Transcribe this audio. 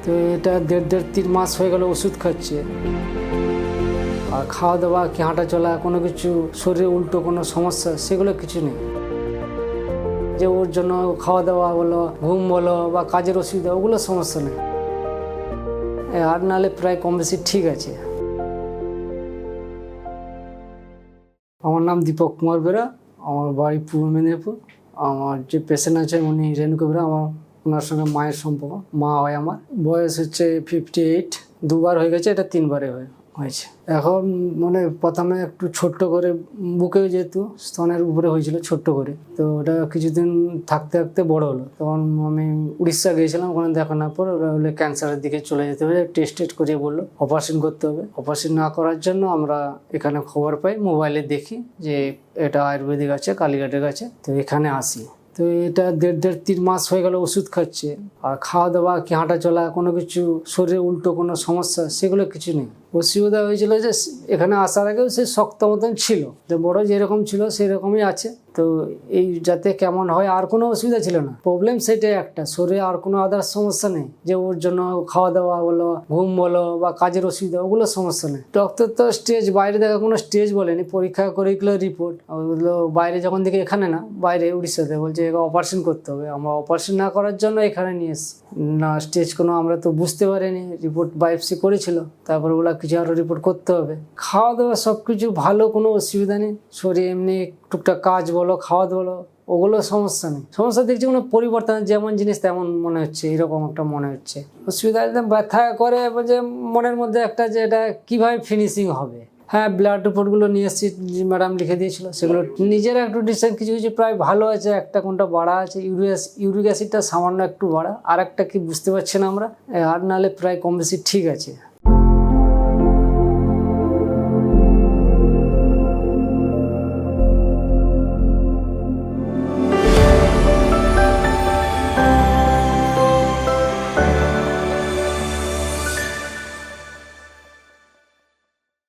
তো এটা দেড় 3 মাস হয়ে গেল ওষুধ খাচ্ছে। আর খাওয়া দাওয়া কি হাঁটা চলা কোনো কিছু শরীরে উল্টো কোনো সমস্যা সেগুলো কিছু নেই। যে ওর জন্য খাওয়া দাওয়া বলো, ঘুম বলো বা কাজের অসুবিধা, ওগুলো সমস্যা নেই। আর নাহলে প্রায় কম বেশি ঠিক আছে। আমার নাম দীপক কুমার বেরা, আমার বাড়ি পূর্ব মেদিনীপুর। আমার যে পেশেন্ট আছে উনি রেণুকা বেরা, ওনার সঙ্গে মায়ের সম্পর্ক, মা হয় আমার। বয়স হচ্ছে 58, 2বার হয়ে গেছে, এটা 3বারে হয়েছে। এখন মানে প্রথমে একটু ছোট্ট করে বুকে যেহেতু স্তনের উপরে হয়েছিল ছোট্ট করে, তো ওটা কিছুদিন থাকতে থাকতে বড় হলো। তখন আমি উড়িষ্যা গিয়েছিলাম, ওখানে দেখানোর পর ওরা বলে ক্যান্সারের দিকে চলে যেতে হবে, টেস্ট করিয়ে বললো অপারেশন করতে হবে। অপারেশন না করার জন্য আমরা এখানে খবর পাই, মোবাইলে দেখি যে এটা আয়ুর্বেদিক আছে কালীঘাটের কাছে, তো এখানে আসি। তো এটা দেড় 3 মাস হয়ে গেল ওষুধ খাচ্ছে। আর খাওয়া দাওয়া কি হাঁটা চলা কোনো কিছু শরীরে উল্টো কোনো সমস্যা সেগুলো কিছু নেই। অসুবিধা হয়েছিল যে এখানে আসার আগেও সে শক্ত মতন ছিল, যে বড় যেরকম ছিল সেরকমই আছে। তো এই যাতে কেমন হয়, আর কোনো অসুবিধা ছিল না। প্রবলেম সেটাই একটা, শরীরে আর কোনো আদার্স সমস্যা নেই, যে ওর জন্য খাওয়া দাওয়া বলো, ঘুম বলো বা কাজের অসুবিধা, ওগুলো সমস্যা নেই। ডক্টর তো স্টেজ বাইরে দেখা কোনো স্টেজ বলেনি, পরীক্ষা করে গেলো রিপোর্ট, ওগুলো বাইরে যখন দেখি, এখানে না বাইরে উড়িষ্যাতে, বলছে অপারেশন করতে হবে। আমরা অপারেশন না করার জন্য এখানে নিয়ে এসেছি। না স্টেজ কোনো আমরা তো বুঝতে পারিনি, রিপোর্ট বায়োপসি করেছিল, তারপর ওগুলো কিছু আরও রিপোর্ট করতে হবে। খাওয়া দাওয়া সব কিছু ভালো, কোনো অসুবিধা নেই। শরীর এমনি টুকটাক কাজ বলো, খাওয়া বলো, ওগুলো সমস্যা নেই। সমস্যা দেখছি কোনো পরিবর্তন, যেমন জিনিস তেমন মনে হচ্ছে, এরকম একটা মনে হচ্ছে। অসুবিধা একদম ব্যথা করে, যে মনের মধ্যে একটা যে এটা কীভাবে ফিনিশিং হবে। হ্যাঁ, ব্লাড রিপোর্টগুলো নিয়ে এসেছি, ম্যাডাম লিখে দিয়েছিল, সেগুলো নিজের একটু ডিসিশন, কিছু কিছু প্রায় ভালো আছে, একটা কোনটা বাড়া আছে, ইউরিক অ্যাসিডটা সামান্য একটু বাড়া, আর একটা কি বুঝতে পারছি না আমরা। আর নাহলে প্রায় কম বেশি ঠিক আছে।